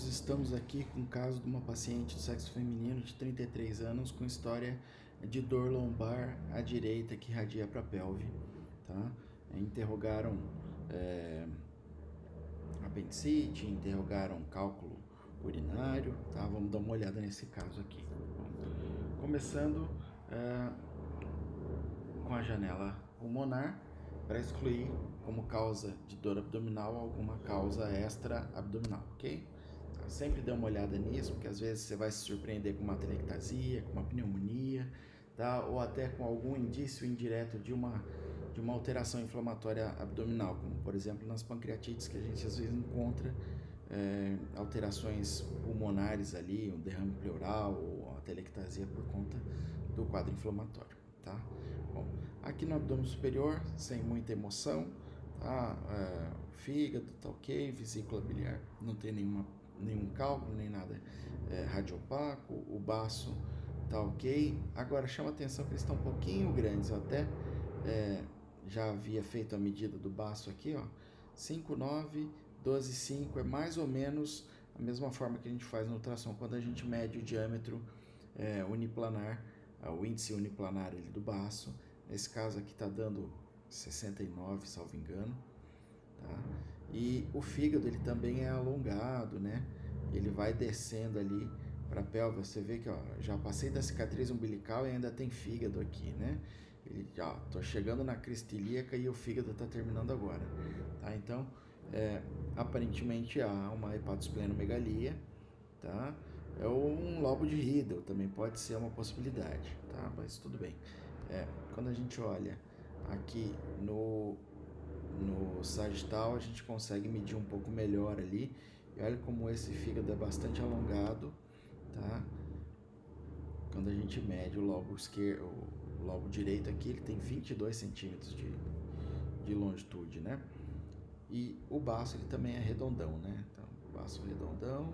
Estamos aqui com o caso de uma paciente do sexo feminino de 33 anos com história de dor lombar à direita que irradia para a pelve, tá? Interrogaram apendicite, interrogaram cálculo urinário, tá? Vamos dar uma olhada nesse caso aqui. Começando com a janela pulmonar para excluir como causa de dor abdominal alguma causa extra abdominal, ok? Sempre dê uma olhada nisso, porque às vezes você vai se surpreender com uma atelectasia, com uma pneumonia, tá? Ou até com algum indício indireto de uma alteração inflamatória abdominal, como por exemplo nas pancreatites, que a gente às vezes encontra alterações pulmonares ali, um derrame pleural ou atelectasia por conta do quadro inflamatório, tá? Bom, aqui no abdômen superior, sem muita emoção, tá? Fígado tá ok, vesícula biliar não tem nenhum cálculo, nem nada radiopaco, o baço tá ok. Agora chama atenção que eles estão um pouquinho grandes, eu até já havia feito a medida do baço aqui, ó, 5,9, 12,5, é mais ou menos a mesma forma que a gente faz no ultrassom quando a gente mede o diâmetro uniplanar, o índice uniplanar ali do baço. Nesse caso aqui tá dando 69, salvo engano, tá? E o fígado ele também é alongado, né? Ele vai descendo ali para a pelve. Você vê que ó, já passei da cicatriz umbilical e ainda tem fígado aqui, né? Ele já tô chegando na crista ilíaca e o fígado está terminando agora, tá? Então aparentemente há uma hepatosplenomegalia, tá? É um lobo de Riedel, também pode ser uma possibilidade, tá? Mas tudo bem. Quando a gente olha aqui no sagital, a gente consegue medir um pouco melhor ali. E olha como esse fígado é bastante alongado, tá? Quando a gente mede o lobo esquerdo, o lobo direito aqui, ele tem 22 centímetros de longitude, né? E o baço ele também é redondão, né? Então, o baço redondão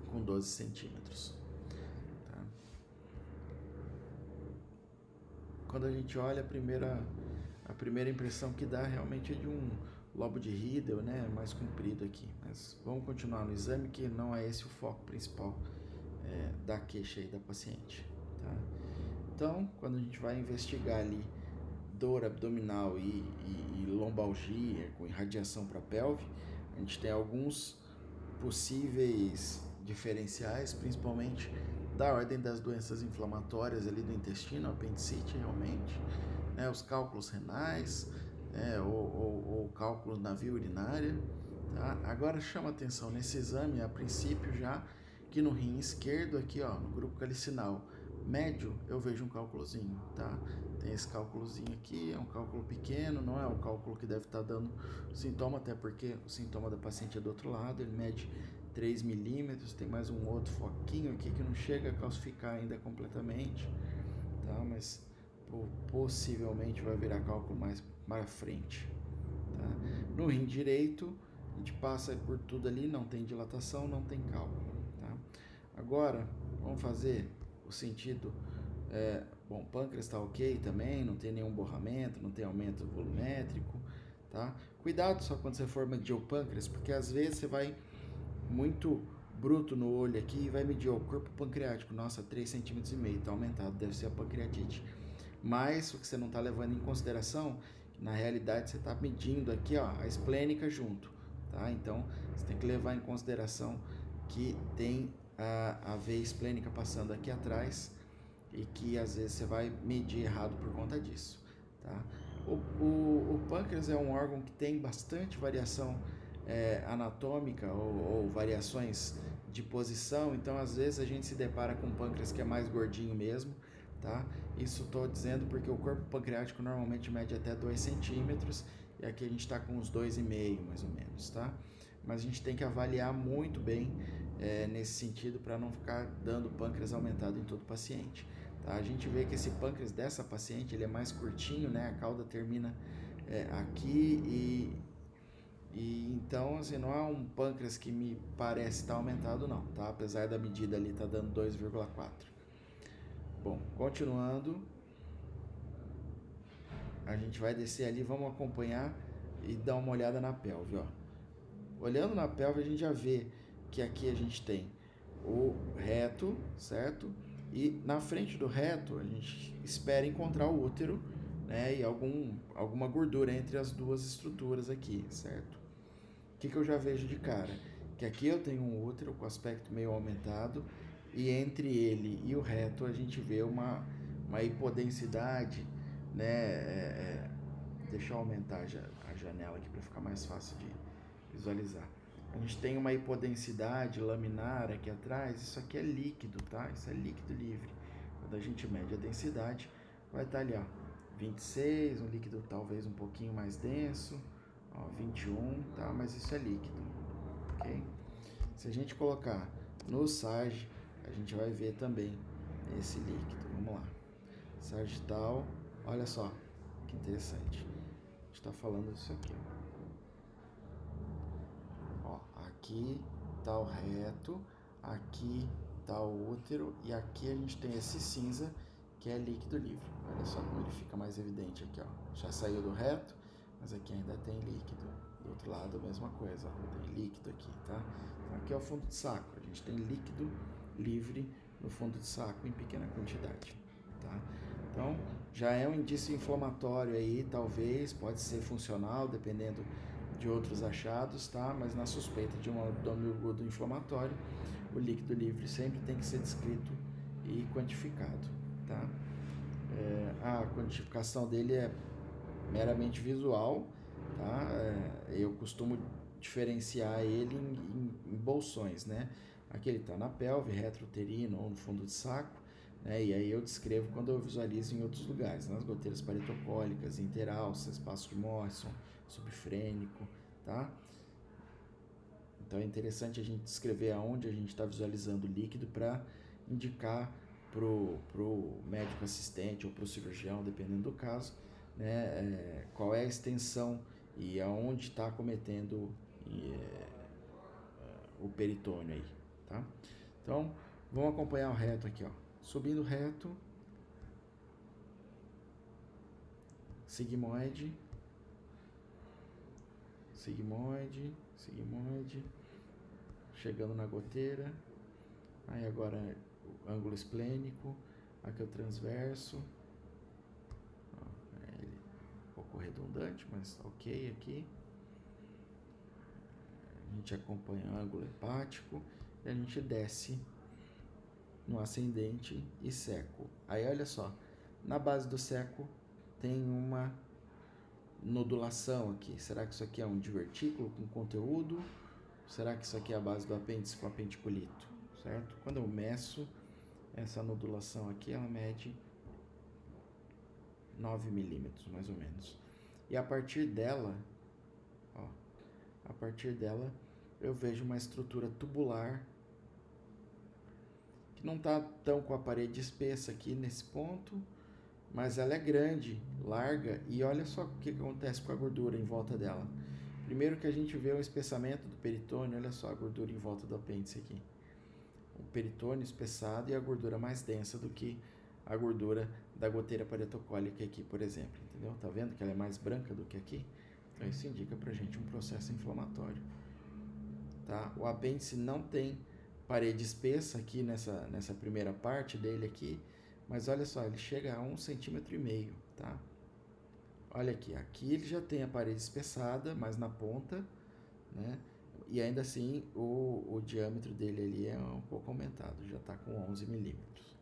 com 12 centímetros. Tá? Quando a gente olha a primeira impressão que dá realmente é de um lobo de Riedel, né, mais comprido aqui. Mas vamos continuar no exame, que não é esse o foco principal da queixa aí da paciente. Tá? Então, quando a gente vai investigar ali dor abdominal e lombalgia com irradiação para a pelve, a gente tem alguns possíveis diferenciais, principalmente da ordem das doenças inflamatórias ali do intestino, apendicite realmente, né, os cálculos renais, ou cálculos na via urinária. Tá? Agora chama atenção nesse exame, a princípio já, que no rim esquerdo aqui, ó, no grupo calicinal médio, eu vejo um cálculozinho, tá? Tem esse cálculozinho aqui, é um cálculo pequeno, não é o cálculo que deve estar dando sintoma, até porque o sintoma da paciente é do outro lado, ele mede 3 milímetros, tem mais um outro foquinho aqui que não chega a calcificar ainda completamente, tá? Mas possivelmente vai virar cálculo mais para frente, tá? No rim direito, a gente passa por tudo ali, não tem dilatação, não tem cálculo, tá? Agora, vamos fazer o sentido. Bom, pâncreas está ok também, não tem nenhum borramento, não tem aumento volumétrico, tá? Cuidado só quando você for medir o pâncreas, porque às vezes você vai muito bruto no olho aqui e vai medir o corpo pancreático. Nossa, 3,5 cm, está aumentado, deve ser a pancreatite. Mas o que você não está levando em consideração, na realidade você está medindo aqui, ó, a esplênica junto, tá? Então você tem que levar em consideração que tem a veia esplênica passando aqui atrás e que às vezes você vai medir errado por conta disso, tá? O pâncreas é um órgão que tem bastante variação anatômica ou variações de posição, então às vezes a gente se depara com um pâncreas que é mais gordinho mesmo, tá? Isso estou dizendo porque o corpo pancreático normalmente mede até 2 centímetros e aqui a gente está com uns 2,5 mais ou menos, tá? Mas a gente tem que avaliar muito bem nesse sentido para não ficar dando pâncreas aumentado em todo paciente, tá? A gente vê que esse pâncreas dessa paciente ele é mais curtinho, né? A cauda termina aqui e então assim, não é um pâncreas que me parece estar aumentado não, tá? Apesar da medida ali tá dando 2,4. Bom, continuando, a gente vai descer ali, vamos acompanhar e dar uma olhada na pelve, ó. olhando na pelve, a gente já vê que aqui a gente tem o reto, certo? E na frente do reto, a gente espera encontrar o útero, né? E alguma gordura entre as duas estruturas aqui, certo? O que eu já vejo de cara? Que aqui eu tenho um útero com aspecto meio aumentado, e entre ele e o reto a gente vê uma hipodensidade, né? Deixa eu aumentar a janela aqui para ficar mais fácil de visualizar. A gente tem uma hipodensidade laminar aqui atrás. Isso aqui é líquido, tá? Isso é líquido livre. Quando a gente mede a densidade, vai estar ali, ó, 26, um líquido talvez um pouquinho mais denso, ó, 21, tá? Mas isso é líquido, ok? Se a gente colocar no SARG, a gente vai ver também esse líquido. Vamos lá. Sagital, olha só que interessante. A gente está falando disso aqui, ó. Aqui tá o reto, aqui tá o útero e aqui a gente tem esse cinza que é líquido livre. Olha só como ele fica mais evidente aqui, ó. Já saiu do reto, mas aqui ainda tem líquido. Do outro lado a mesma coisa, ó. Tem líquido aqui, tá? Então aqui é o fundo de saco. A gente tem líquido livre no fundo de saco em pequena quantidade, tá? Então já é um indício inflamatório aí, talvez, pode ser funcional, dependendo de outros achados, tá? Mas na suspeita de um abdômen agudo inflamatório, o líquido livre sempre tem que ser descrito e quantificado, tá? A quantificação dele é meramente visual, tá? Eu costumo diferenciar ele em bolsões, né? Aqui ele está na pelve, retrouterino ou no fundo de saco, né? E aí eu descrevo quando eu visualizo em outros lugares, nas goteiras paretocólicas, interalça, espaço de Morrison, subfrênico, tá? Então é interessante a gente descrever aonde a gente está visualizando o líquido para indicar pro médico assistente ou pro cirurgião, dependendo do caso, né, qual é a extensão e aonde está cometendo o peritônio aí, tá? Então, vamos acompanhar o reto aqui, ó. Subindo reto, sigmoide, sigmoide, sigmoide, chegando na goteira, aí agora o ângulo esplênico, aqui é o transverso, ele um pouco redundante, mas ok aqui. A gente acompanha o ângulo hepático e a gente desce no ascendente e seco. Aí olha só, na base do seco tem uma nodulação aqui. Será que isso aqui é um divertículo com conteúdo? Será que isso aqui é a base do apêndice com apenticulito? Certo? Quando eu meço essa nodulação aqui, ela mede 9 milímetros, mais ou menos. E a partir dela, ó, a partir dela eu vejo uma estrutura tubular que não está tão com a parede espessa aqui nesse ponto, mas ela é grande, larga, e olha só o que acontece com a gordura em volta dela. Primeiro que a gente vê o espessamento do peritônio, olha só a gordura em volta do apêndice aqui. O peritônio espessado e a gordura mais densa do que a gordura da goteira paretocólica aqui, por exemplo, entendeu? Tá vendo que ela é mais branca do que aqui? Então isso indica pra gente um processo inflamatório, tá? O apêndice não tem parede espessa aqui nessa primeira parte dele aqui, mas olha só, ele chega a 1,5 cm, tá? Olha aqui, aqui ele já tem a parede espessada, mas na ponta, né? E ainda assim o diâmetro dele ali é um pouco aumentado, já está com 11 milímetros,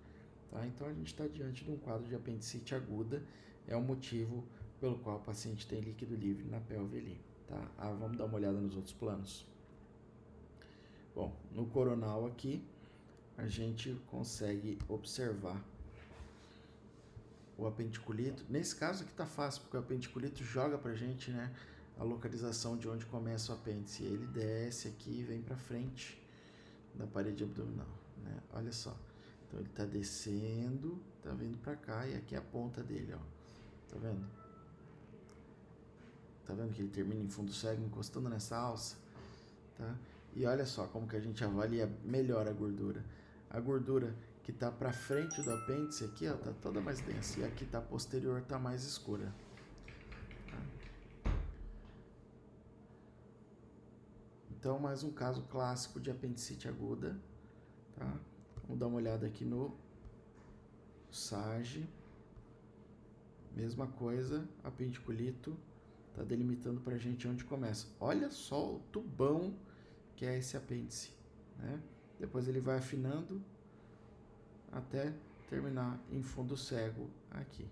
tá? Então a gente está diante de um quadro de apendicite aguda, é o motivo pelo qual o paciente tem líquido livre na pelve ali, tá? Vamos dar uma olhada nos outros planos. Bom, no coronal aqui, a gente consegue observar o apenticulito. Nesse caso aqui tá fácil, porque o apenticulito joga pra gente, né, a localização de onde começa o apêndice. Ele desce aqui e vem pra frente da parede abdominal, né? Olha só. Então ele tá descendo, tá vindo pra cá e aqui é a ponta dele, ó. Tá vendo? Tá vendo que ele termina em fundo cego encostando nessa alça, tá? E olha só como que a gente avalia melhor a gordura. A gordura que está para frente do apêndice aqui, ó, tá toda mais densa, e aqui tá posterior, tá mais escura. Tá? Então, mais um caso clássico de apendicite aguda, tá? Vamos dar uma olhada aqui no SAGE. Mesma coisa, apendiculito, tá delimitando pra gente onde começa. Olha só o tubão que é esse apêndice, né? Depois ele vai afinando até terminar em fundo cego aqui.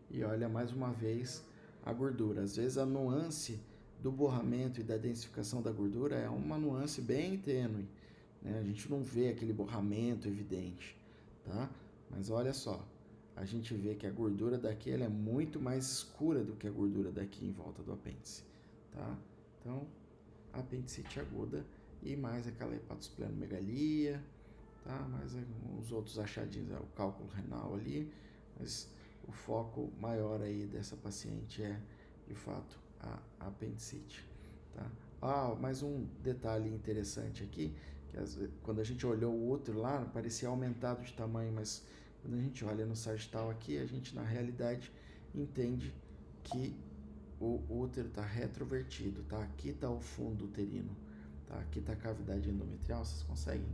E olha mais uma vez a gordura. Às vezes a nuance do borramento e da densificação da gordura é uma nuance bem tênue, né? A gente não vê aquele borramento evidente, tá? Mas olha só, a gente vê que a gordura daqui ela é muito mais escura do que a gordura daqui em volta do apêndice, tá? Então, apendicite aguda e mais aquela hepatosplenomegalia, tá? Mais uns outros achadinhos, o cálculo renal ali, mas o foco maior aí dessa paciente é, de fato, a apendicite, tá? Mais um detalhe interessante aqui, que quando a gente olhou o útero lá, parecia aumentado de tamanho, mas quando a gente olha no sagital aqui, a gente, na realidade, entende que o útero está retrovertido, tá? Aqui está o fundo uterino, tá? Aqui está a cavidade endometrial, vocês conseguem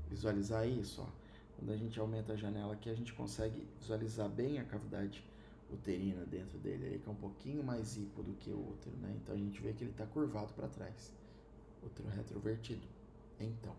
visualizar isso, ó? Quando a gente aumenta a janela aqui, a gente consegue visualizar bem a cavidade uterina dentro dele, aí, que é um pouquinho mais hipo do que o útero, né? Então a gente vê que ele está curvado para trás, útero retrovertido. Então,